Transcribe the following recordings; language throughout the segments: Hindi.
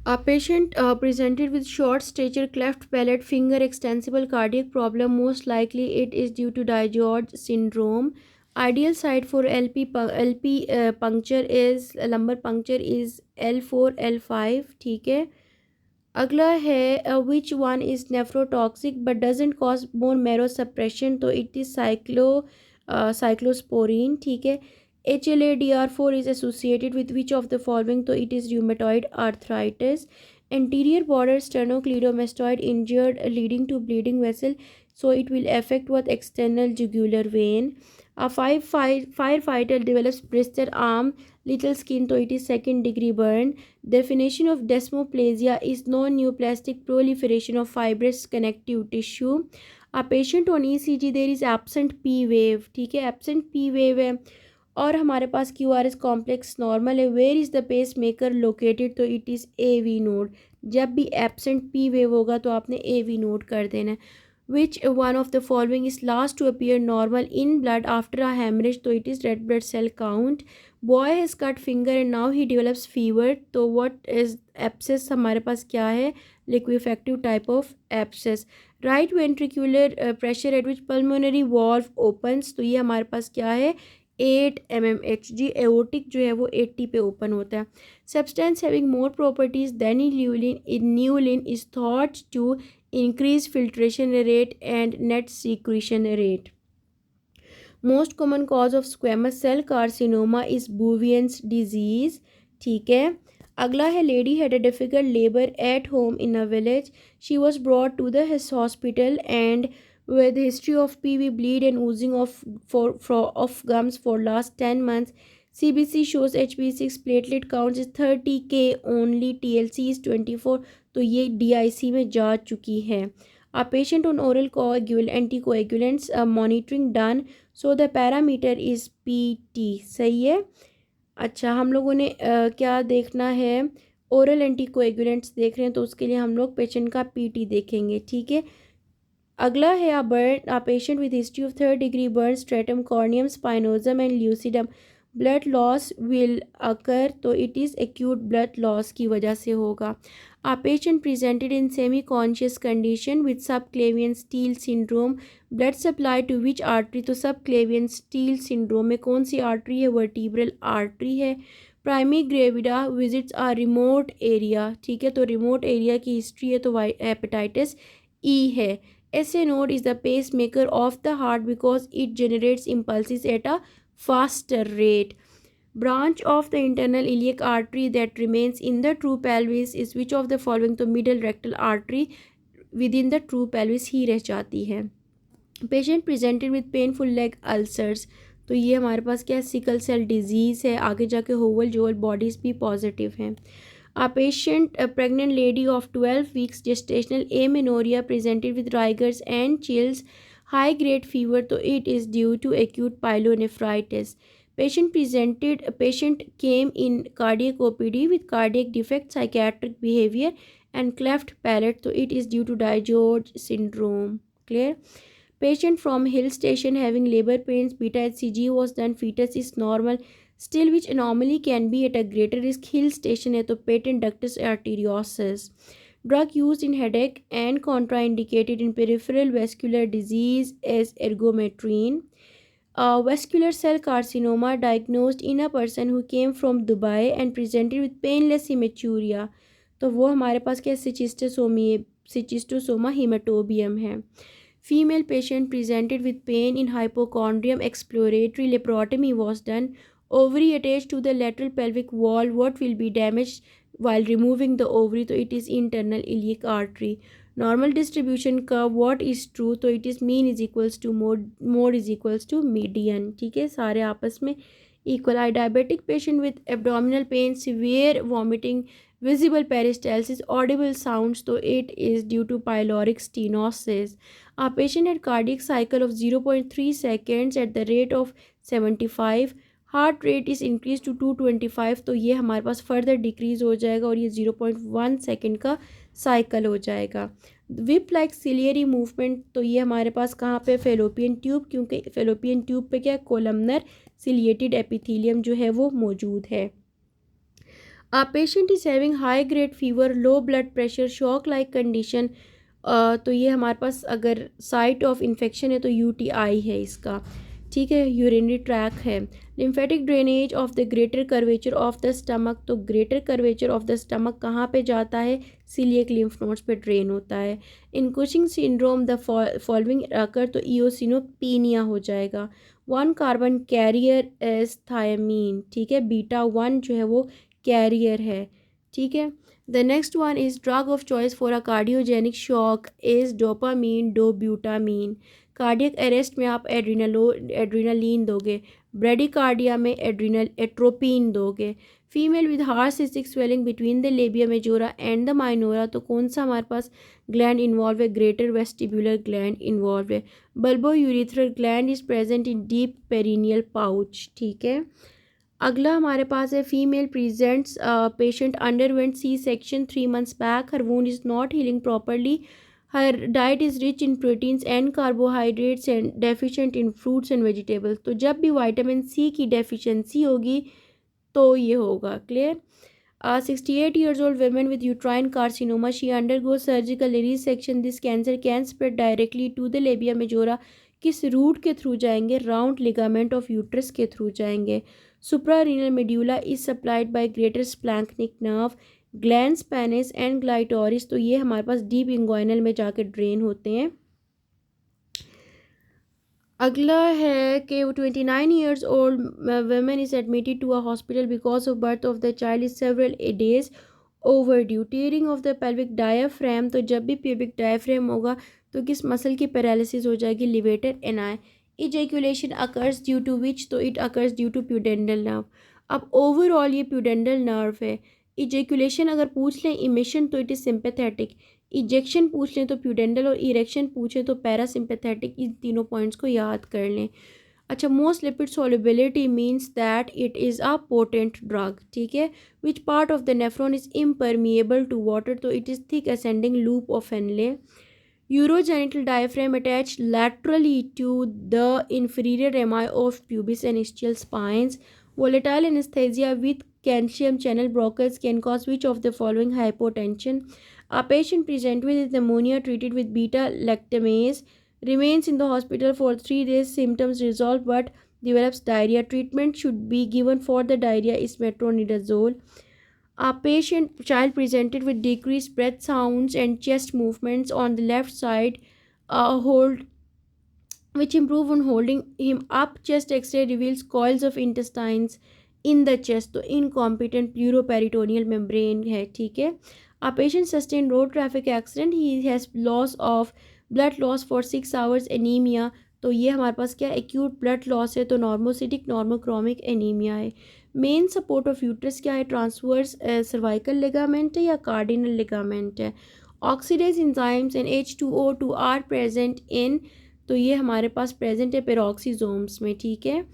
A patient presented with short stature, cleft palate, finger extensible cardiac problem. Most likely, it is due to Digeorge syndrome. Ideal site for LP puncture is lumbar puncture is L4 L5. ठीक है. अगला है which one is nephrotoxic but doesn't cause bone marrow suppression, तो it is cyclosporine. ठीक है. HLA-DR4 is associated with which of the following, तो it is rheumatoid arthritis. Anterior border sternocleidomastoid injured leading to bleeding vessel, so it will affect what external jugular vein. A firefighter develops blister arm, little skin, so it is second degree burn. Definition of desmoplasia is non-neoplastic proliferation of fibrous connective tissue. A patient on ECG there is absent P wave. ठीक है, absent P wave है और हमारे पास QRS कॉम्प्लेक्स नॉर्मल है. Where is the pacemaker located, तो इट इज़ AV नोड. जब भी एब्सेंट P वेव होगा तो आपने AV नोड कर देना है. Which one of the following is last to appear normal in blood after a hemorrhage, तो it is red blood cell count. Boy has cut finger and now he develops fever, तो व्हाट इज एप्सिस हमारे पास क्या है, liquefactive type of abscess. Right ventricular pressure at which pulmonary valve opens, तो ये हमारे पास क्या है 8 mmHg. एओटिक जो है वो 80 पे ओपन होता है. Substance having more properties than inulin is thought to increase filtration rate and net secretion rate. Most common cause of squamous cell carcinoma is Bouvian's disease. ठीक है. अगला है lady had a difficult labor at home in a village. She was brought to the hospital and with history of PV bleed and oozing of gums for last 10 months. CBC shows HB6 platelet counts is 30K only, TLC is 24, तो ये DIC में जा चुकी है. A patient on oral anticoagulants monitoring done, so the parameter is PT. सही है. अच्छा, हम लोगों ने क्या देखना है, ओरल एंटीकोएगुलेंट्स देख रहे हैं तो उसके लिए हम लोग पेशेंट का PT देखेंगे. ठीक है. अगला है a patient with history of third degree burn, stratum corneum, spinosum and lucidum. Blood loss will occur, तो it is acute blood loss की वजह से होगा. A patient presented in semi conscious condition with subclavian steal syndrome. Blood supply to which artery, तो सब क्लेवियन स्टील सिंड्रोम में कौन सी आर्टरी है, वर्टिब्रल आर्टरी है. Primary gravida visits a remote area. ठीक है, तो रिमोट एरिया की हिस्ट्री है तो हेपेटाइटिस E है. SA node is the pacemaker of the heart because it generates impulses at a faster rate. Branch of the internal iliac artery that remains in the true pelvis is which of the following, तो middle rectal artery within the true pelvis ही रह जाती है. Patient presented with painful leg ulcers, तो ये हमारे पास क्या है, सिकल सेल डिजीज़ है. आगे जाके होवल जोवल बॉडीज़ भी पॉजिटिव हैं. A patient, a pregnant lady of 12 weeks gestational amenorrhea presented with rigors and chills, high grade fever, so it is due to acute pyelonephritis. Patient came in cardiac OPD with cardiac defect, psychiatric behavior and cleft palate, so it is due to Digeorge syndrome. Clear? Patient from hill station having labor pains, beta HCG was done, fetus is normal. Still which anomaly can be at a greater risk, hill station है तो patent ductus arteriosus. Drug used in headache and contraindicated in peripheral vascular disease as ergometrine. Vascular cell carcinoma diagnosed in a person who came from Dubai and presented with painless hematuria, तो वो हमारे पास क्या सिचिस्टोसोमा हेमाटोबियम है. Female patient presented with pain in hypochondrium, exploratory laparotomy was done. Ovary attached to the lateral pelvic wall, what will be damaged while removing the ovary, तो it is internal iliac artery. Normal distribution curve, what is true, तो it is mean is equals to mode is equals to median. ठीक है, सारे आपस में equal. I diabetic patient with abdominal pain, severe vomiting, visible peristalsis, audible sounds, so it is due to pyloric stenosis. A patient had cardiac cycle of 0.3 seconds at the rate of 75. Heart rate is increase to 225, तो ये हमारे पास फर्दर डिक्रीज़ हो जाएगा और ये 0.1 सेकेंड का साइकिल हो जाएगा. विप लाइक सिलियरी मूवमेंट, तो ये हमारे पास कहाँ पे, फेलोपियन ट्यूब, क्योंकि फेलोपियन ट्यूब पे क्या कोलमनर सिलिएटेड एपिथेलियम जो है वो मौजूद है. A patient is having high grade fever, low blood pressure, shock like condition. तो ये हमारे पास अगर साइट ऑफ इन्फेक्शन है तो यूटीआई है इसका, ठीक है, यूरिनरी ट्रैक है। Lymphatic drainage of the greater curvature of the stomach, तो greater curvature of the stomach कहाँ पे जाता है, सीलिएक लिम्फ नोड्स पे ड्रेन होता है। In Cushing syndrome the following occur, तो इओसिनोपीनिया हो जाएगा। One carbon carrier as thiamine, ठीक है, बीटा वन जो है वो कैरियर है, ठीक है। The next one is drug of choice for a cardiogenic shock is dopamine dobutamine. Cardiac arrest में आप एड्रीनलिन दोगे, ब्रेडिकार्डिया में एड्रीनल एट्रोपिन दोगे। Female with heart cystic swelling between the labia majora and the minora, तो कौन सा हमारे पास ग्लैंड इन्वॉल्व है, ग्रेटर वेस्टिब्यूलर ग्लैंड इन्वॉल्व है। Bulbourethral gland is present in deep perineal pouch, ठीक है। अगला हमारे पास है female presents patient underwent C section 3 months back, her wound is not healing properly, her diet is rich in proteins and carbohydrates and deficient in fruits and vegetables. तो जब भी विटामिन सी की डेफिशिएंसी होगी तो ये होगा, clear. 68 years old women with uterine carcinoma, she undergoes surgical resection, this cancer can spread directly to the labia majora, किस रूट के थ्रू जाएंगे, राउंड लिगामेंट ऑफ यूट्रस के थ्रू जाएंगे। Suprarenal medulla is supplied by greater splanchnic nerve, glands penis and clitoris, तो ये हमारे पास डीप इंग्वाइनल में जाके ड्रेन होते हैं। अगला है कि 29 years old women is admitted to a hospital because of birth of the child is several days overdue, tearing of the pelvic diaphragm, तो जब भी pelvic diaphragm होगा तो किस मसल की पैरालिसिस हो जाएगी, levator ani. Ejaculation occurs due to which, तो it occurs due to pudendal nerve. अब ओवरऑल ये प्यूडेंडल नर्व है। इजैकुलेशन अगर पूछ लें इमिशन तो इट इज़ सिंपैथेटिक, इजेक्शन पूछ लें तो प्यूडेंडल, और इरेक्शन पूछें तो पैरासिम्पैथेटिक। इन तीनों पॉइंट्स को याद कर लें। अच्छा, most lipid solubility means that it is a potent drug, ठीक है। Which part of the nephron is impermeable to water, तो it is thick ascending loop of Henle. Urogenital diaphragm attached laterally to the inferior rami of pubis and ischial spines. Volatile anesthesia with calcium channel blockers can cause which of the following hypotension? A patient presented with pneumonia treated with beta lactamase remains in the hospital for 3 days. Symptoms resolve but develops diarrhea. Treatment should be given for the diarrhea is metronidazole. A child presented with decreased breath sounds and chest movements on the left side, hold which improve on holding him up. Chest X-ray reveals coils of intestines in the chest, तो incompetent pleuroperitoneal membrane है, ठीक है। A patient sustained road traffic accident, he has loss of blood loss for 6 hours, anemia, तो ये हमारे पास क्या एक्यूट ब्लड लॉस है, तो नॉर्मोसिटिक नॉर्मोक्रोमिक एनीमिया है। मेन सपोर्ट ऑफ यूट्रस क्या है, ट्रांसवर्स सर्वाइकल लिगामेंट है या कार्डिनल लिगामेंट है। Oxidase enzymes and H2O2 are present in, तो ये हमारे पास प्रेजेंट है पेरोक्सीजोम्स में, ठीक है।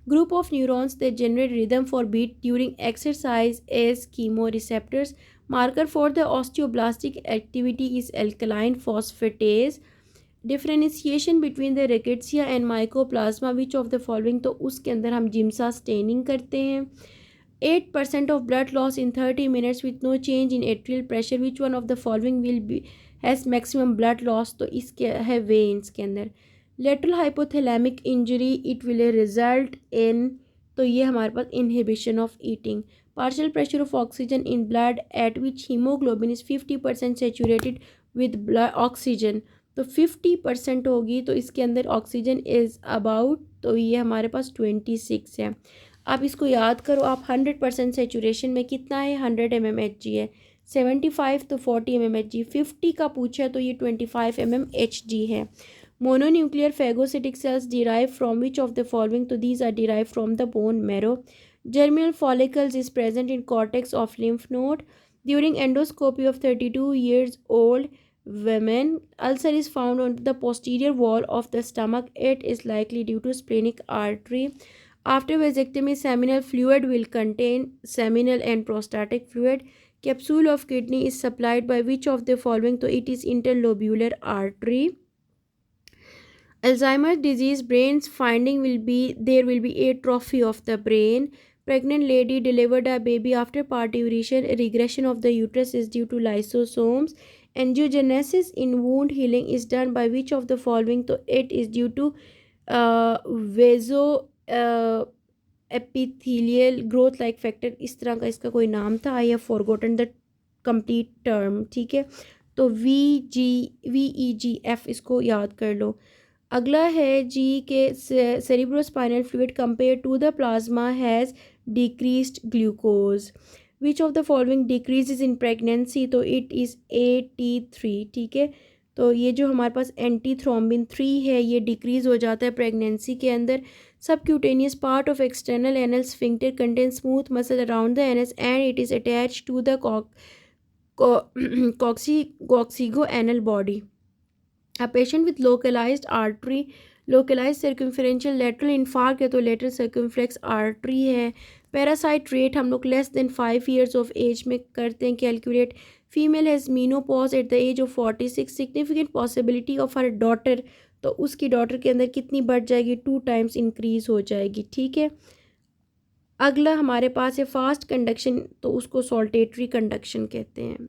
Group of neurons that generate rhythm for beat during exercise as chemoreceptors. Marker for the osteoblastic activity is alkaline phosphatase. Differentiation between the rickettsia and mycoplasma which of the following, तो उसके अंदर हम जिम्सा स्टेनिंग करते हैं। 8% of blood loss in 30 minutes with no change in atrial pressure, which one of the following will be has maximum blood loss, तो इसके है वेन्स के अंदर। Lateral hypothalamic injury it will result in, तो ये हमारे पास inhibition of eating. Partial pressure of oxygen in blood at which hemoglobin is 50% saturated with blood oxygen, तो 50% होगी, तो इसके अंदर ऑक्सीजन इज़ अबाउट, तो ये हमारे पास 26 है। आप इसको याद करो, आप 100% सेचूरेशन में कितना है, 100 mmHg है। 75 तो 40 mmHg, 50 का पूछा तो ये 25 mmHg है। Mononuclear phagocytic cells derive from which of the following, तो these are derive from the bone marrow. Germinal follicles is present in cortex of lymph node. During endoscopy of 32 years old women, ulcer is found on the posterior wall of the stomach. It is likely due to splenic artery. After vasectomy, seminal fluid will contain seminal and prostatic fluid. Capsule of kidney is supplied by which of the following, so it is interlobular artery. Alzheimer's disease brain's finding will be, there will be atrophy of the brain. Pregnant lady delivered a baby after parturition. Regression of the uterus is due to lysosomes. Angiogenesis in wound healing is done by which of the following? तो it is due to vaso epithelial growth like factor, इस तरह का इसका कोई नाम था, I have forgotten the complete term, ठीक है। तो VEGF इसको याद कर लो। अगला है जी के cerebrospinal fluid compare to the plasma has decreased glucose. Which of the following decreases in pregnancy? तो इट इज़ AT3, ठीक है। तो ये जो हमारे पास एंटी थ्रोम्बिन 3 है ये डिक्रीज़ हो जाता है प्रेगनेंसी के अंदर। Subcutaneous part of external anal sphincter contain smooth muscle around the anus and it is attach to the coccygeal anal body. A patient with localized circumferential lateral infarct है तो lateral circumflex artery है। पैरासाइट रेट हम लोग less than 5 years of age में करते हैं calculate. Female has menopause at the age of 46। Significant possibility of her daughter, तो उसकी डॉटर के अंदर कितनी बढ़ जाएगी? 2 times इंक्रीज़ हो जाएगी, ठीक है। अगला हमारे पास है फास्ट कंडक्शन, तो उसको सॉल्टेटरी कंडक्शन कहते हैं।